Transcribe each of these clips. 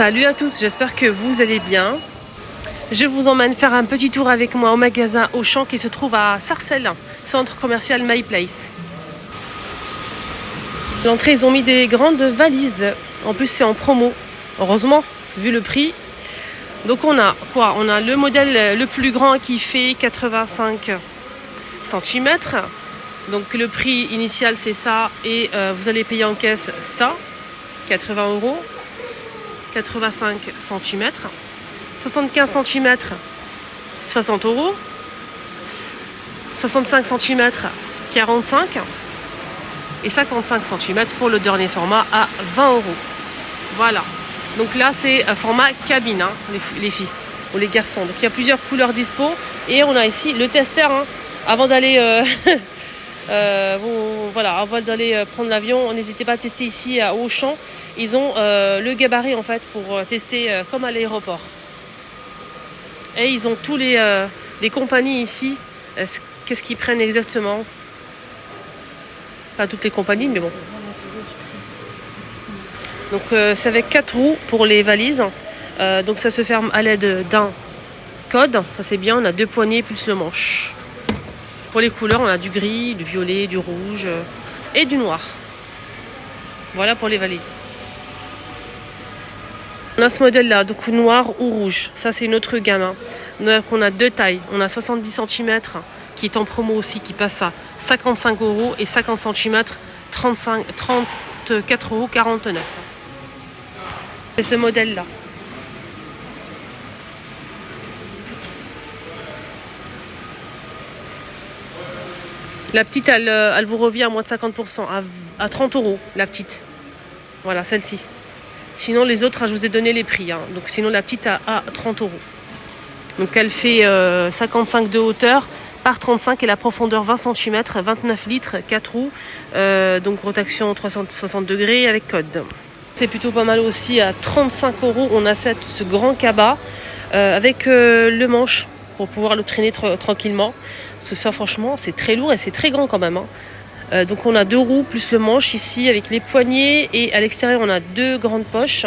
Salut à tous, j'espère que vous allez bien. Je vous emmène faire un petit tour avec moi au magasin Auchan qui se trouve à Sarcelles, centre commercial My Place. L'entrée, ils ont mis des grandes valises. En plus, c'est en promo. Heureusement, vu le prix. Donc on a quoi? On a le modèle le plus grand qui fait 85 cm. Donc le prix initial c'est ça et vous allez payer en caisse ça, 80 €, 85 cm. 75 cm, 60 €. 65 cm, 45 €. Et 55 cm pour le dernier format à 20 €. Voilà. Donc là, c'est un format cabine, hein, les filles ou les garçons. Donc il y a plusieurs couleurs dispo. Et on a ici le testeur. Hein, avant d'aller voilà, avant d'aller prendre l'avion, n'hésitez pas à tester ici à Auchan. Ils ont le gabarit en fait pour tester comme à l'aéroport. Et ils ont tous les compagnies ici. Qu'est-ce qu'ils prennent exactement? Pas toutes les compagnies, mais bon. Donc c'est avec 4 roues pour les valises. Donc ça se ferme à l'aide d'un code. Ça c'est bien, on a 2 poignées plus le manche. Pour les couleurs, on a du gris, du violet, du rouge et du noir. Voilà pour les valises. On a ce modèle là, donc noir ou rouge. Ça c'est une autre gamme. Hein. Donc on a 2 tailles. On a 70 cm qui est en promo aussi, qui passe à 55 € et 50 cm 34,49 €. C'est ce modèle là. La petite, elle vous revient à moins de 50%, à 30 € la petite. Voilà, celle-ci. Sinon, les autres, je vous ai donné les prix. Hein. Donc, sinon, la petite à 30 €. Donc, elle fait 55 de hauteur par 35 et la profondeur 20 cm, 29 litres, 4 roues. Donc, rotation 360 degrés avec code. C'est plutôt pas mal aussi. À 35 €, on a ce grand cabas avec le manche pour pouvoir le traîner tranquillement. Parce que ça, franchement, c'est très lourd et c'est très grand quand même. Hein. Donc on a 2 roues plus le manche ici avec les poignées et à l'extérieur on a 2 grandes poches.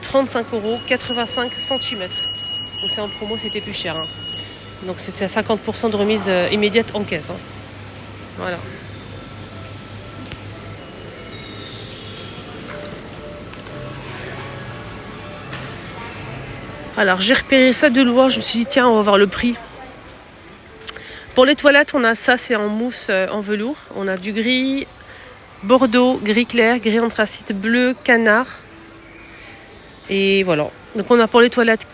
35 €, 85 cm. Donc c'est en promo, c'était plus cher. Hein. Donc c'est à 50% de remise immédiate en caisse. Hein. Voilà. Alors j'ai repéré ça de loin, je me suis dit tiens on va voir le prix. Pour les toilettes, on a ça, c'est en mousse en velours. On a du gris bordeaux, gris clair, gris anthracite, bleu, canard. Et voilà. Donc on a pour les toilettes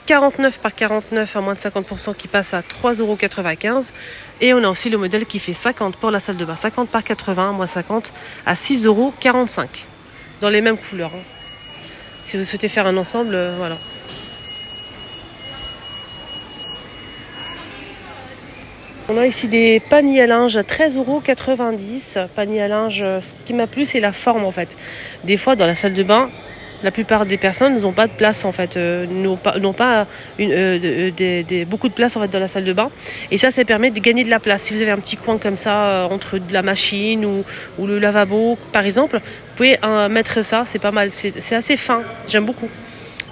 49 par 49 à moins de 50% qui passe à 3,95 €. Et on a aussi le modèle qui fait 50 pour la salle de bain. 50 par 80, moins 50 à 6,45 €. Dans les mêmes couleurs. Hein. Si vous souhaitez faire un ensemble, voilà. On a ici des paniers à linge à 13,90 €. Panier à linge, ce qui m'a plu, c'est la forme en fait. Des fois, dans la salle de bain, la plupart des personnes n'ont pas de place en fait, n'ont pas beaucoup de place en fait dans la salle de bain. Et ça permet de gagner de la place. Si vous avez un petit coin comme ça entre de la machine ou le lavabo, par exemple, vous pouvez mettre ça. C'est pas mal. C'est assez fin. J'aime beaucoup.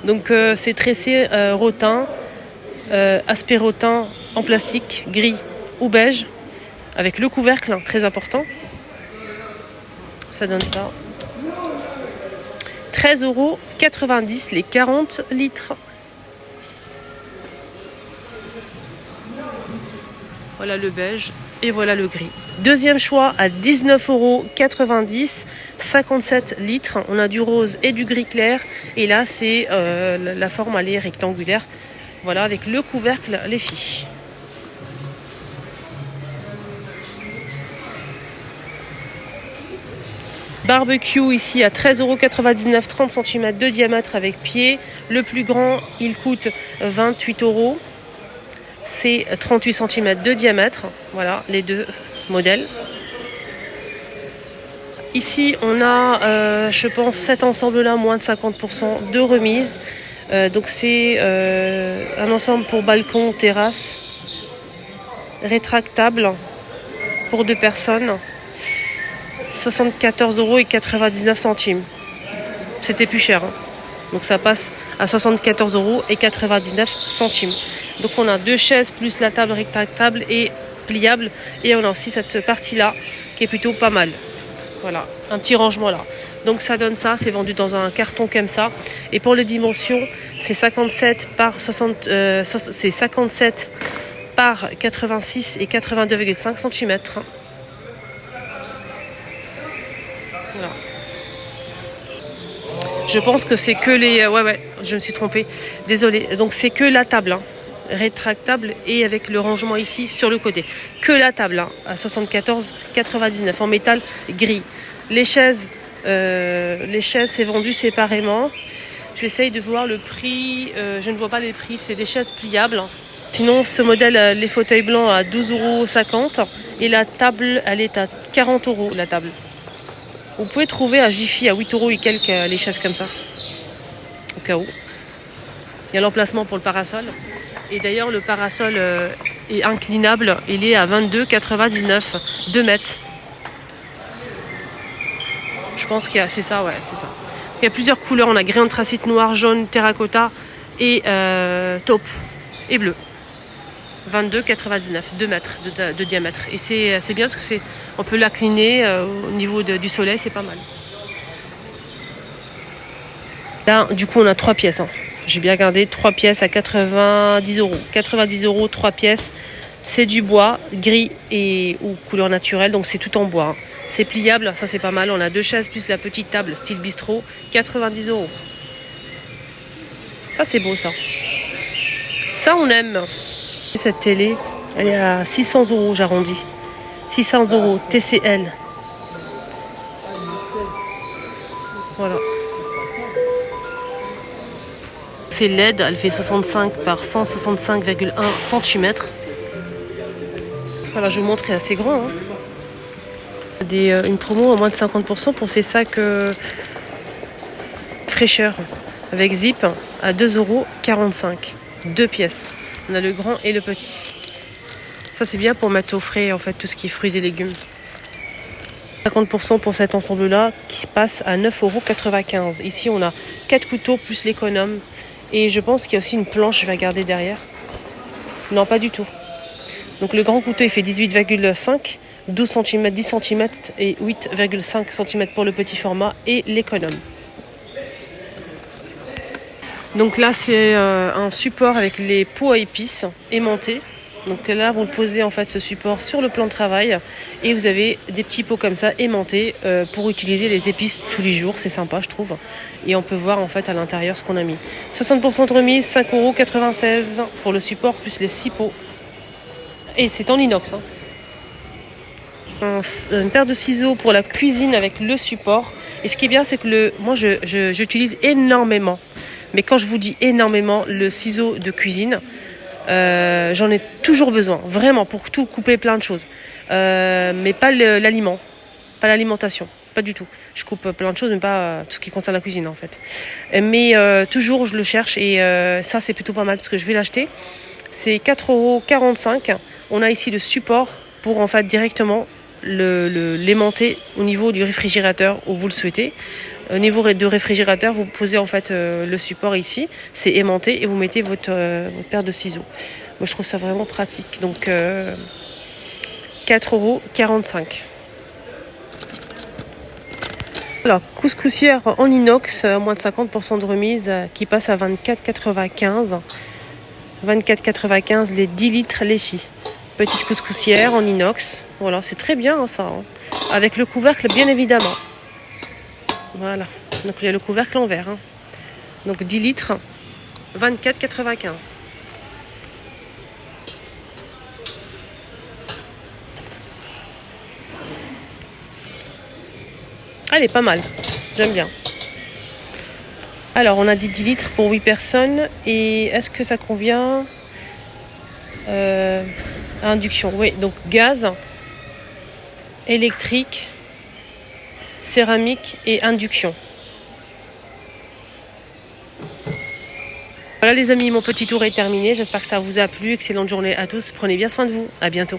Donc c'est tressé rotin, aspect rotin en plastique gris ou beige avec le couvercle, hein, très important. Ça donne ça. 13,90 € les 40 litres. Voilà le beige et voilà le gris. Deuxième choix à 19,90 €, 57 litres. On a du rose et du gris clair. Et là, c'est la forme, elle est rectangulaire. Voilà, avec le couvercle, les filles. Barbecue ici à 13,99 €, 30 cm de diamètre avec pied. Le plus grand, il coûte 28 €. C'est 38 cm de diamètre. Voilà, les deux modèles. Ici, on a, je pense, cet ensemble-là, moins de 50% de remise. Donc c'est un ensemble pour balcon, terrasse, rétractable pour 2 personnes. 74,99 €. C'était plus cher. Hein. Donc ça passe à 74,99 €. Donc on a 2 chaises plus la table rétractable et pliable. Et on a aussi cette partie-là qui est plutôt pas mal. Voilà, un petit rangement là. Donc ça donne ça, c'est vendu dans un carton comme ça. Et pour les dimensions, c'est 57 par 60, c'est 57 par 86 et 82,5 cm. Voilà. Je pense que c'est que les... Ouais, je me suis trompée. Désolée. Donc c'est que la table, hein, rétractable et avec le rangement ici sur le côté. Que la table, hein, à 74,99 en métal gris. Les chaises, c'est vendu séparément. J'essaye de voir le prix. Je ne vois pas les prix. C'est des chaises pliables. Sinon, ce modèle, les fauteuils blancs à 12,50 € et la table, elle est à 40 € la table. Vous pouvez trouver à Jiffy à 8 € et quelques les chaises comme ça. Au cas où. Il y a l'emplacement pour le parasol. Et d'ailleurs, le parasol est inclinable. Il est à 22,99 €, 2 mètres. Je pense qu'il y a, c'est ça, ouais, c'est ça. Il y a plusieurs couleurs. On a gris anthracite, noir, jaune, terracotta et taupe et bleu. 22,99 €, 2 mètres de diamètre. Et c'est bien parce que on peut l'incliner au niveau du soleil, c'est pas mal. Là, du coup, on a 3 pièces. Hein. J'ai bien regardé, 3 pièces à 90 €. 90 €, 3 pièces. C'est du bois, gris ou couleur naturelle, donc c'est tout en bois. Hein. C'est pliable, ça c'est pas mal. On a 2 chaises plus la petite table, style bistrot, 90 €. Ça c'est beau ça. Ça on aime. Cette télé, elle est à 600 €, j'arrondis. 600 € TCL. Voilà. C'est LED, elle fait 65 par 165,1 cm. Voilà, je vous montre, c'est assez grand. Hein. Une promo à moins de 50% pour ces sacs fraîcheur avec zip à 2,45 €. 2 pièces. On a le grand et le petit. Ça c'est bien pour mettre au frais en fait tout ce qui est fruits et légumes. 50% pour cet ensemble-là qui se passe à 9,95 €. Ici on a 4 couteaux plus l'économe. Et je pense qu'il y a aussi une planche, je vais regarder derrière. Non, pas du tout. Donc le grand couteau il fait 18,5, 12 cm, 10 cm et 8,5 cm pour le petit format et l'économe. Donc là c'est un support avec les pots à épices aimantés. Donc là vous posez en fait ce support sur le plan de travail et vous avez des petits pots comme ça aimantés pour utiliser les épices tous les jours, c'est sympa je trouve. Et on peut voir en fait à l'intérieur ce qu'on a mis. 60% de remise, 5,96 € pour le support plus les 6 pots. Et c'est en inox. Hein. Une paire de ciseaux pour la cuisine avec le support. Et ce qui est bien c'est que moi j'utilise énormément. Mais quand je vous dis énormément, le ciseau de cuisine, j'en ai toujours besoin, vraiment, pour tout couper plein de choses. Mais pas l'aliment, pas l'alimentation, pas du tout. Je coupe plein de choses, mais pas tout ce qui concerne la cuisine en fait. Mais toujours, je le cherche et ça, c'est plutôt pas mal parce que je vais l'acheter. C'est 4,45 €. On a ici le support pour en fait directement l'aimanter au niveau du réfrigérateur où vous le souhaitez. Au niveau de réfrigérateur, vous posez en fait le support ici, c'est aimanté et vous mettez votre paire de ciseaux. Moi je trouve ça vraiment pratique. Donc 4,45 €. Alors, couscoussière en inox, moins de 50% de remise qui passe à 24,95 €. 24,95 € les 10 litres les filles. Petite couscoussière en inox. Voilà, c'est très bien hein, ça. Hein. Avec le couvercle bien évidemment. Voilà, donc il y a le couvercle en verre. Hein. Donc 10 litres, 24,95 €. Elle est pas mal, j'aime bien. Alors on a dit 10 litres pour 8 personnes. Et est-ce que ça convient à induction? Oui, donc gaz, électrique, céramique et induction. Voilà les amis, mon petit tour est terminé. J'espère que ça vous a plu. Excellente journée à tous. Prenez bien soin de vous. À bientôt.